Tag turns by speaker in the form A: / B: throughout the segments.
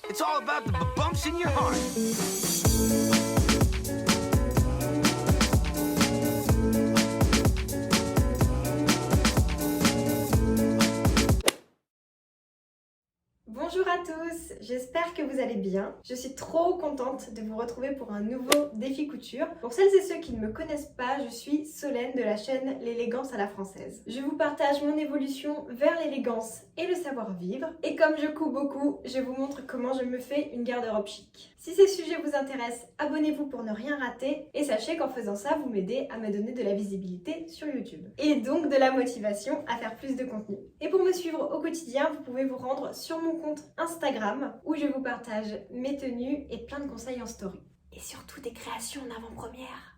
A: It's all about the bumps in your heart.
B: Bonjour à tous, j'espère que vous allez bien. Je suis trop contente de vous retrouver pour un nouveau défi couture. Pour celles et ceux qui ne me connaissent pas, je suis Solène de la chaîne L'élégance à la française. Je vous partage mon évolution vers l'élégance et le savoir-vivre. Et comme je couds beaucoup, je vous montre comment je me fais une garde-robe chic. Si ces sujets vous intéressent, abonnez-vous pour ne rien rater. Et sachez qu'en faisant ça, vous m'aidez à me donner de la visibilité sur YouTube. Et donc de la motivation à faire plus de contenu. Et pour me suivre au quotidien, vous pouvez vous rendre sur mon compte Instagram où je vous partage mes tenues et plein de conseils en story. Et surtout des créations en avant-première.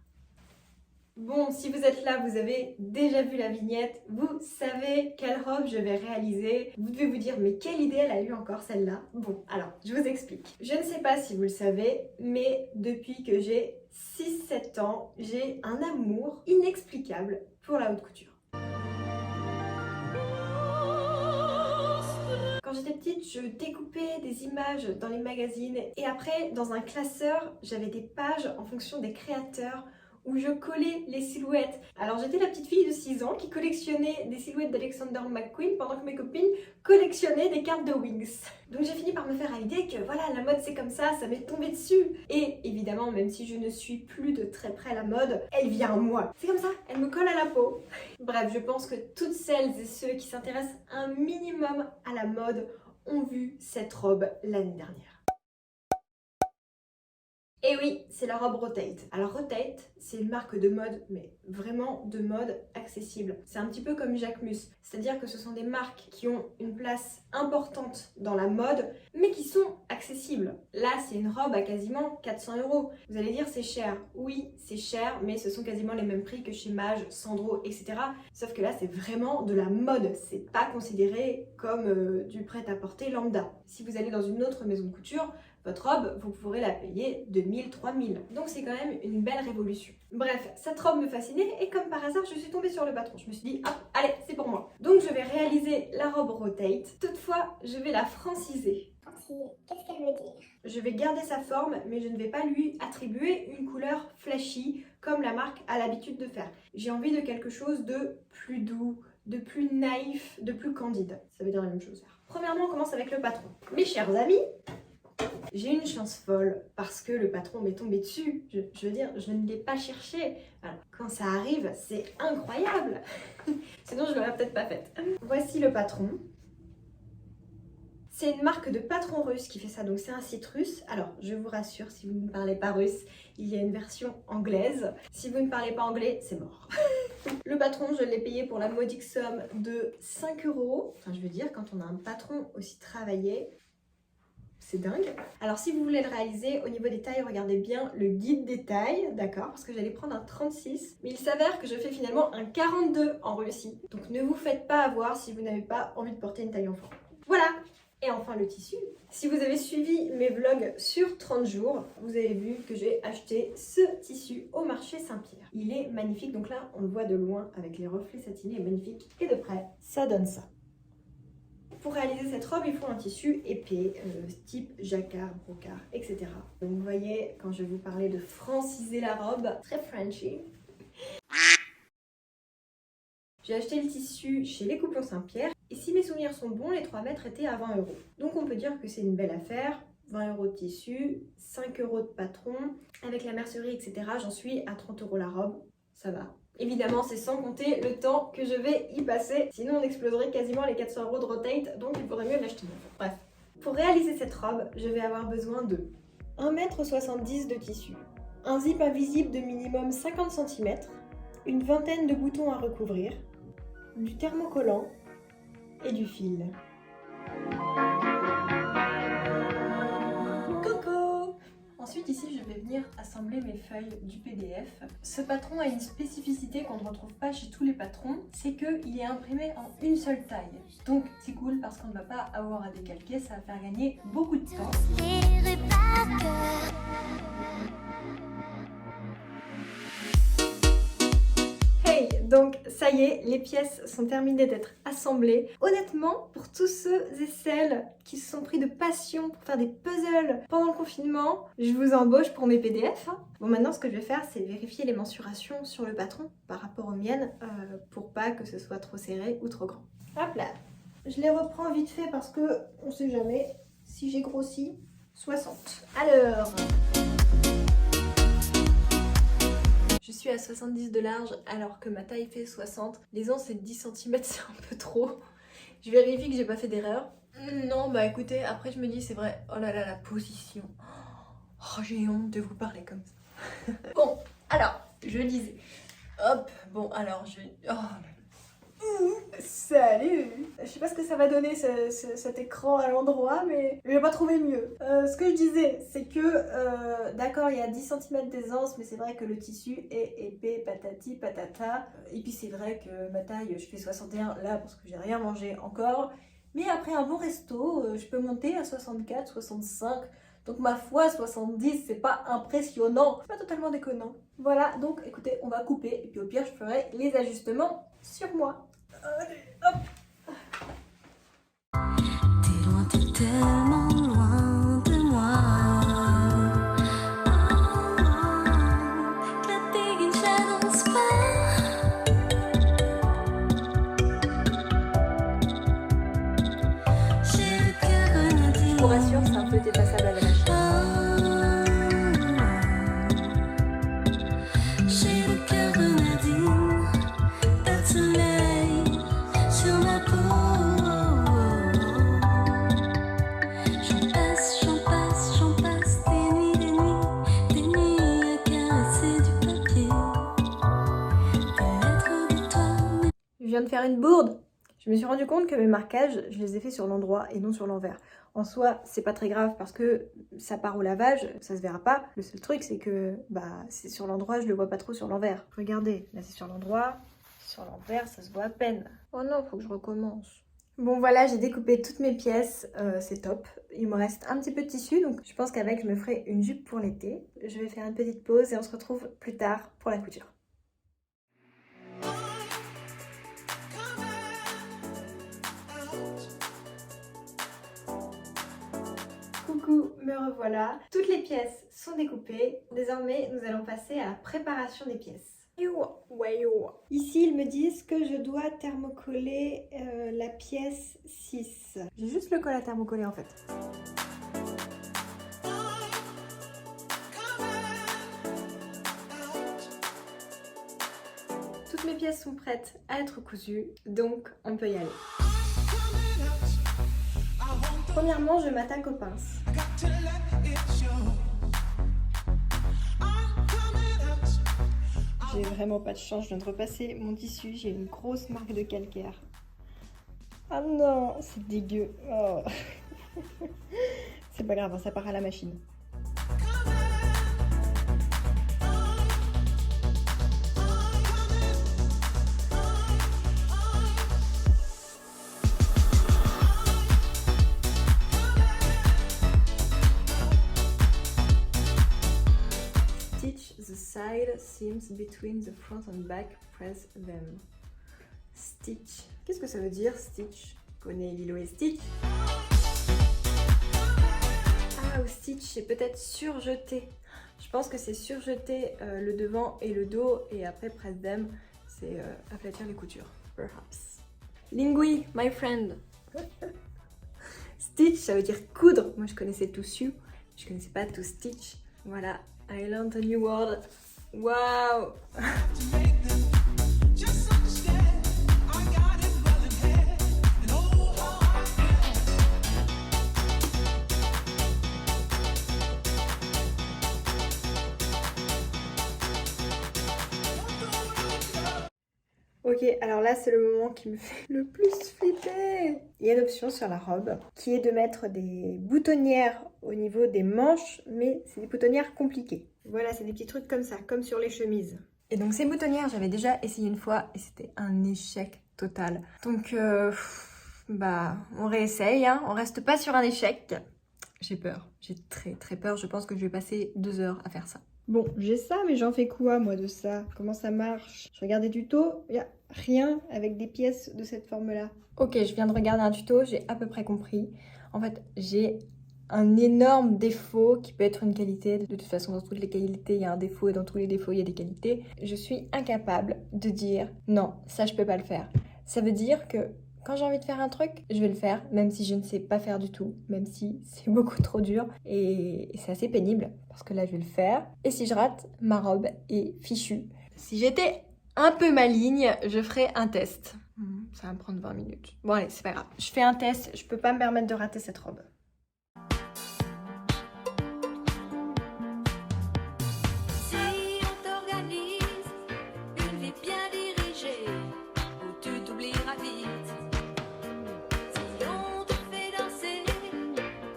B: Bon, si vous êtes là, vous avez déjà vu la vignette, vous savez quelle robe je vais réaliser. Vous devez vous dire, mais quelle idée elle a eu encore celle-là. Bon, alors, je vous explique. Je ne sais pas si vous le savez, mais depuis que j'ai 6-7 ans, j'ai un amour inexplicable pour la haute couture. Quand j'étais petite, je découpais des images dans les magazines et après, dans un classeur, j'avais des pages en fonction des créateurs où je collais les silhouettes. Alors j'étais la petite fille de 6 ans qui collectionnait des silhouettes d'Alexander McQueen pendant que mes copines collectionnaient des cartes de Wings. Donc j'ai fini par me faire à l'idée que voilà, la mode c'est comme ça m'est tombé dessus. Et évidemment, même si je ne suis plus de très près la mode, elle vient à moi. C'est comme ça, elle me colle à la peau. Bref, je pense que toutes celles et ceux qui s'intéressent un minimum à la mode ont vu cette robe l'année dernière. Et oui, c'est la robe Rotate. Alors Rotate, c'est une marque de mode, mais vraiment de mode accessible. C'est un petit peu comme Jacquemus, c'est-à-dire que ce sont des marques qui ont une place importante dans la mode, mais qui sont accessibles. Là, c'est une robe à quasiment 400 €. Vous allez dire c'est cher. Oui, c'est cher, mais ce sont quasiment les mêmes prix que chez Maje, Sandro, etc. Sauf que là, c'est vraiment de la mode. C'est pas considéré comme du prêt-à-porter lambda. Si vous allez dans une autre maison de couture, votre robe, vous pourrez la payer 2000, 3000. Donc c'est quand même une belle révolution. Bref, cette robe me fascinait et comme par hasard, je suis tombée sur le patron. Je me suis dit, hop, allez, c'est pour moi. Donc je vais réaliser la robe Rotate. Toutefois, je vais la franciser.
C: Qu'est-ce qu'elle veut dire?
B: Je vais garder sa forme, mais je ne vais pas lui attribuer une couleur flashy comme la marque a l'habitude de faire. J'ai envie de quelque chose de plus doux, de plus naïf, de plus candide. Ça veut dire la même chose. Premièrement, on commence avec le patron. Mes chers amis, j'ai une chance folle parce que le patron m'est tombé dessus. Je veux dire, je ne l'ai pas cherché. Alors, quand ça arrive, c'est incroyable. Sinon, je ne l'aurais peut-être pas faite. Voici le patron. C'est une marque de patron russe qui fait ça, donc c'est un site russe. Alors, je vous rassure, si vous ne parlez pas russe, il y a une version anglaise. Si vous ne parlez pas anglais, c'est mort. Le patron, je l'ai payé pour la modique somme de 5 €. Enfin, je veux dire, quand on a un patron aussi travaillé, c'est dingue. Alors si vous voulez le réaliser, au niveau des tailles, regardez bien le guide des tailles, d'accord? Parce que j'allais prendre un 36, mais il s'avère que je fais finalement un 42 en Russie. Donc ne vous faites pas avoir si vous n'avez pas envie de porter une taille enfant. Voilà! Et enfin le tissu. Si vous avez suivi mes vlogs sur 30 jours, vous avez vu que j'ai acheté ce tissu au marché Saint-Pierre. Il est magnifique, donc là on le voit de loin avec les reflets satinés, magnifique. Et de près, ça donne ça. Pour réaliser cette robe, il faut un tissu épais, type jacquard, brocart, etc. Donc vous voyez, quand je vous parlais de franciser la robe, très Frenchy. J'ai acheté le tissu chez Les Couplons Saint-Pierre, et si mes souvenirs sont bons, les 3 mètres étaient à 20 €. Donc on peut dire que c'est une belle affaire, 20 € de tissu, 5 € de patron, avec la mercerie, etc. J'en suis à 30 € la robe, ça va. Évidemment, c'est sans compter le temps que je vais y passer, sinon on exploserait quasiment les 400 € de Rotate, donc il faudrait mieux l'acheter neuf. Bref, pour réaliser cette robe, je vais avoir besoin de 1,70 m de tissu, un zip invisible de minimum 50 cm, une vingtaine de boutons à recouvrir, du thermocollant et du fil. Ensuite ici je vais venir assembler mes feuilles du PDF. Ce patron a une spécificité qu'on ne retrouve pas chez tous les patrons, c'est qu'il est imprimé en une seule taille. Donc c'est cool parce qu'on ne va pas avoir à décalquer, ça va faire gagner beaucoup de temps. Hey, donc ça y est, est, les pièces sont terminées d'être assemblées. Honnêtement, pour tous ceux et celles qui se sont pris de passion pour faire des puzzles pendant le confinement, je vous embauche pour mes PDF. Bon, maintenant ce que je vais faire, c'est vérifier les mensurations sur le patron par rapport aux miennes pour pas que ce soit trop serré ou trop grand. Hop là, je les reprends vite fait parce que on sait jamais si j'ai grossi. 60. Alors, je suis à 70 de large alors que ma taille fait 60. Les ans c'est 10 cm, c'est un peu trop. Je vérifie que j'ai pas fait d'erreur. Non, bah écoutez, après je me dis c'est vrai, oh là là la position. Oh, j'ai honte de vous parler comme ça. Bon, alors, je disais. Hop, bon alors je... Oh, salut! Je sais pas ce que ça va donner cet écran à l'endroit, mais je vais pas trouver mieux. Ce que je disais, c'est que d'accord, il y a 10 cm d'aisance, mais c'est vrai que le tissu est épais, patati patata. Et puis c'est vrai que ma taille, je fais 61 là parce que j'ai rien mangé encore. Mais après un bon resto, je peux monter à 64, 65. Donc ma foi, 70, c'est pas impressionnant. C'est pas totalement déconnant. Voilà, donc écoutez, on va couper. Et puis au pire, je ferai les ajustements sur moi. Allez, hop.
D: T'es loin, t'es tellement loin de moi. Que la dégaine, j'avance pas. J'ai le cœur grenadine.
B: Je vous rassure, c'est un peu dépassable à la machine.
D: J'ai le cœur grenadine. Pas de soleil sur ma peau. J'en passe, des nuits à caresser du papier. Des lettres de toi.
B: Je viens de faire une bourde. Je me suis rendu compte que mes marquages, je les ai fait sur l'endroit et non sur l'envers. En soi, c'est pas très grave parce que ça part au lavage, ça se verra pas. Le seul truc, c'est que c'est sur l'endroit, je le vois pas trop sur l'envers. Regardez, là c'est sur l'endroit, sur l'envers, ça se voit à peine. Oh non, faut que je recommence. Bon voilà, j'ai découpé toutes mes pièces, c'est top. Il me reste un petit peu de tissu, donc je pense qu'avec je me ferai une jupe pour l'été. Je vais faire une petite pause et on se retrouve plus tard pour la couture. Coucou, me revoilà. Toutes les pièces sont découpées. Désormais, nous allons passer à la préparation des pièces. Ici, ils me disent que je dois thermocoller la pièce 6. J'ai juste le col à thermocoller en fait. Toutes mes pièces sont prêtes à être cousues, donc on peut y aller. Premièrement, je m'attaque aux pinces. J'ai vraiment pas de chance, je viens de repasser mon tissu, j'ai une grosse marque de calcaire. Ah non, c'est dégueu. Oh. C'est pas grave, ça part à la machine. The side seams between the front and back, press them. Stitch. Qu'est-ce que ça veut dire, stitch? Je connais Lilo et Stitch. Ah, ou stitch, c'est peut-être surjeter. Je pense que c'est surjeter le devant et le dos, et après press them, c'est aplatir les coutures. Perhaps. Lingui, my friend. Stitch, ça veut dire coudre. Moi, je connaissais tout sew, je connaissais pas tout stitch. Voilà. I learned a new word. Wow! Ok, alors là c'est le moment qui me fait le plus flipper. Il y a une option sur la robe qui est de mettre des boutonnières au niveau des manches, mais c'est des boutonnières compliquées. Voilà, c'est des petits trucs comme ça, comme sur les chemises. Et donc ces boutonnières, j'avais déjà essayé une fois et c'était un échec total. Donc on réessaye, hein. On reste pas sur un échec. J'ai peur, j'ai très peur, je pense que je vais passer 2 heures à faire ça. Bon, j'ai ça, mais j'en fais quoi moi de ça? Comment ça marche? Je regarde des tutos, il y a rien avec des pièces de cette forme-là. Ok, je viens de regarder un tuto, j'ai à peu près compris. En fait, j'ai un énorme défaut qui peut être une qualité. De toute façon, dans toutes les qualités, il y a un défaut et dans tous les défauts, il y a des qualités. Je suis incapable de dire non, ça je peux pas le faire. Ça veut dire que quand j'ai envie de faire un truc, je vais le faire, même si je ne sais pas faire du tout, même si c'est beaucoup trop dur et c'est assez pénible parce que là je vais le faire. Et si je rate, ma robe est fichue. Si j'étais un peu maligne, je ferais un test. Ça va me prendre 20 minutes. Bon allez, c'est pas grave. Je fais un test, je peux pas me permettre de rater cette robe.
D: Si on t'organise une vie bien dirigée, où tu t'oublieras vite. Si on te fait danser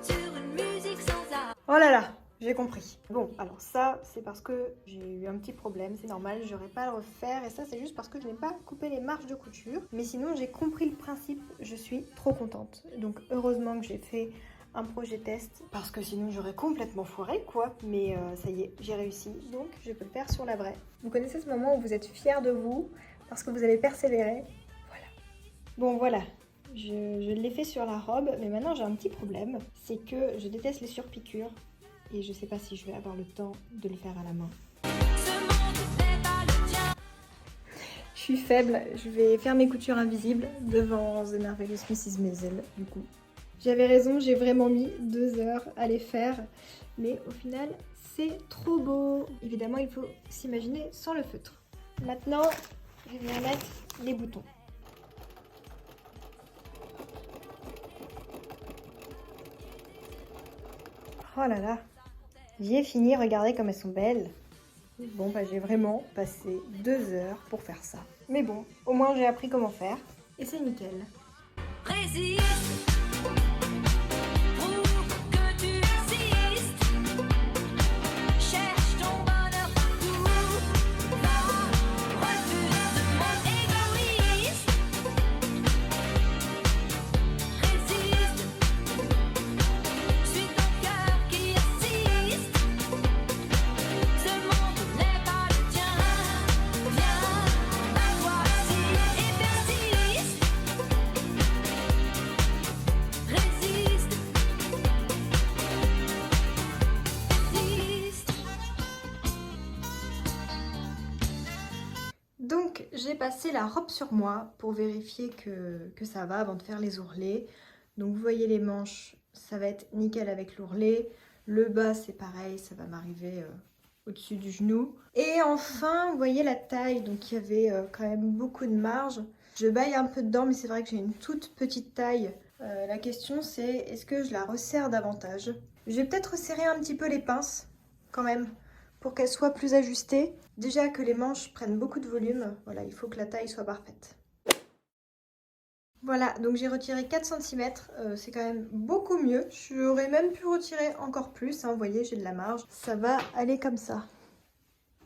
D: sur une musique sans art.
B: Oh là là, j'ai compris. Bon, alors ça, c'est parce que j'ai eu un petit problème, c'est normal, j'aurais pas à le refaire. Et ça, c'est juste parce que je n'ai pas coupé les marges de couture. Mais sinon, j'ai compris le principe, je suis trop contente. Donc heureusement que j'ai fait un projet test, parce que sinon j'aurais complètement foiré, quoi. Mais ça y est, j'ai réussi, donc je peux le faire sur la vraie. Vous connaissez ce moment où vous êtes fiers de vous, parce que vous avez persévéré? Voilà. Bon, voilà. Je l'ai fait sur la robe, mais maintenant j'ai un petit problème, c'est que je déteste les surpiqûres. Et je sais pas si je vais avoir le temps de le faire à la main. Je suis faible, je vais faire mes coutures invisibles devant The Marvelous Mrs. Maisel, du coup. J'avais raison, j'ai vraiment mis 2 heures à les faire, mais au final, c'est trop beau. Évidemment, il faut s'imaginer sans le feutre. Maintenant, je vais venir mettre les boutons. Oh là là, j'ai fini, regardez comme elles sont belles. Bon, bah j'ai vraiment passé 2 heures pour faire ça. Mais bon, au moins j'ai appris comment faire. Et c'est nickel.
D: Résiste, prouve que tu existes. Cherche ton bonheur partout. Va, refuse ce monde égoïste. Résiste, suis ton cœur qui insiste. Ce monde n'est pas le tien. Viens, bats-toi et persiste. Résiste, résiste.
B: Donc j'ai passé la robe sur moi pour vérifier que ça va avant de faire les ourlets. Donc vous voyez les manches, ça va être nickel avec l'ourlet. Le bas c'est pareil, ça va m'arriver au-dessus du genou. Et enfin vous voyez la taille, donc il y avait quand même beaucoup de marge. Je baille un peu dedans mais c'est vrai que j'ai une toute petite taille. La question c'est est-ce que je la resserre davantage? Je vais peut-être resserrer un petit peu les pinces quand même pour qu'elles soient plus ajustées. Déjà que les manches prennent beaucoup de volume, voilà, il faut que la taille soit parfaite. Voilà, donc j'ai retiré 4 cm, c'est quand même beaucoup mieux. J'aurais même pu retirer encore plus, hein, vous voyez, j'ai de la marge. Ça va aller comme ça.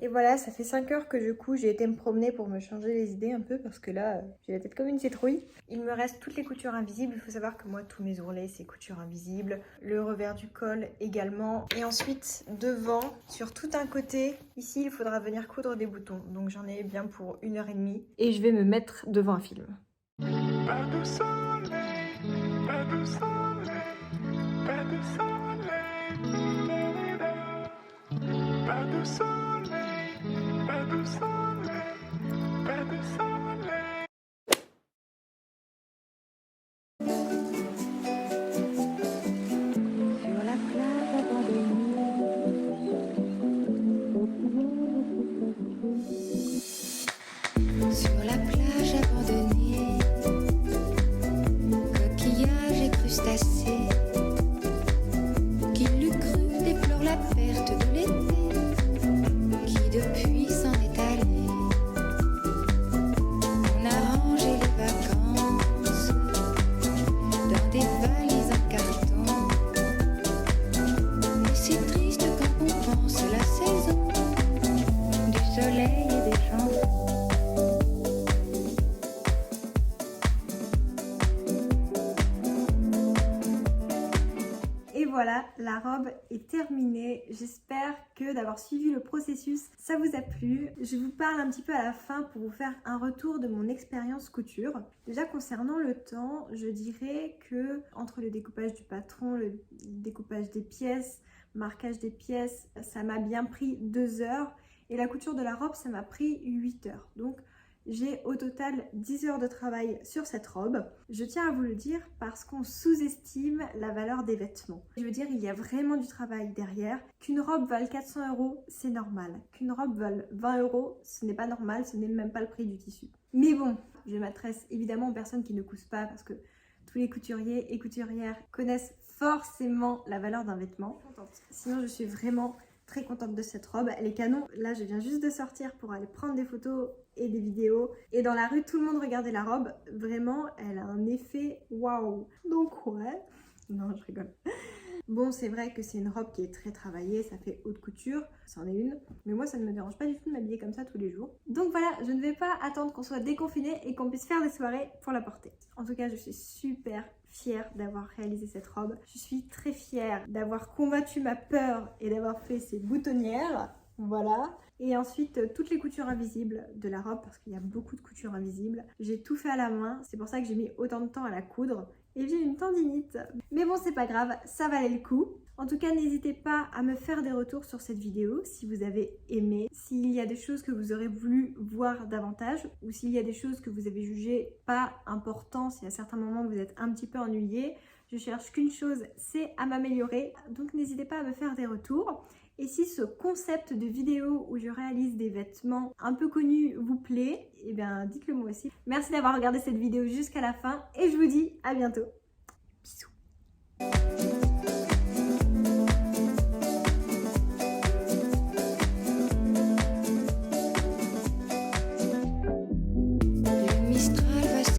B: Et voilà, ça fait 5 heures que du coup j'ai été me promener pour me changer les idées un peu parce que là j'ai la tête comme une citrouille. Il me reste toutes les coutures invisibles, il faut savoir que moi tous mes ourlets c'est couture invisible, le revers du col également. Et ensuite devant, sur tout un côté, ici il faudra venir coudre des boutons. Donc j'en ai bien pour 1h30 et je vais me mettre devant un film.
E: Pas de soleil, pas de soleil, pas de soleil, pas de soleil, pas de soleil, pas de soleil.
C: Sur la plage abandonnée. Sur la plage abandonnée. Coquillages et crustacés.
B: la robe est terminée. J'espère que d'avoir suivi le processus, ça vous a plu. Je vous parle un petit peu à la fin pour vous faire un retour de mon expérience couture. Déjà concernant le temps, je dirais que entre le découpage du patron, le découpage des pièces, marquage des pièces, ça m'a bien pris 2 heures et la couture de la robe, ça m'a pris 8 heures. Donc j'ai au total 10 heures de travail sur cette robe. Je tiens à vous le dire parce qu'on sous-estime la valeur des vêtements. Je veux dire, il y a vraiment du travail derrière. Qu'une robe vale 400 €, c'est normal. Qu'une robe vale 20 €, ce n'est pas normal, ce n'est même pas le prix du tissu. Mais bon, je m'adresse évidemment aux personnes qui ne cousent pas parce que tous les couturiers et couturières connaissent forcément la valeur d'un vêtement. Sinon, je suis vraiment très contente de cette robe, elle est canon. Là, je viens juste de sortir pour aller prendre des photos et des vidéos. Et dans la rue, tout le monde regardait la robe. Vraiment, elle a un effet waouh. Donc ouais, non, je rigole. Bon, c'est vrai que c'est une robe qui est très travaillée, ça fait haute couture, c'en est une. Mais moi, ça ne me dérange pas du tout de m'habiller comme ça tous les jours. Donc voilà, je ne vais pas attendre qu'on soit déconfiné et qu'on puisse faire des soirées pour la porter. En tout cas, je suis super fière d'avoir réalisé cette robe. Je suis très fière d'avoir combattu ma peur et d'avoir fait ces boutonnières. Voilà. Et ensuite, toutes les coutures invisibles de la robe, parce qu'il y a beaucoup de coutures invisibles. J'ai tout fait à la main, c'est pour ça que j'ai mis autant de temps à la coudre. Et j'ai une tendinite. Mais bon, c'est pas grave, ça valait le coup. En tout cas, n'hésitez pas à me faire des retours sur cette vidéo si vous avez aimé, s'il y a des choses que vous aurez voulu voir davantage ou s'il y a des choses que vous avez jugées pas importantes, si à certains moments vous êtes un petit peu ennuyé. Je cherche qu'une chose, c'est à m'améliorer. Donc n'hésitez pas à me faire des retours. Et si ce concept de vidéo où je réalise des vêtements un peu connus vous plaît, eh bien dites-le moi aussi. Merci d'avoir regardé cette vidéo jusqu'à la fin et je vous dis à bientôt. Bisous.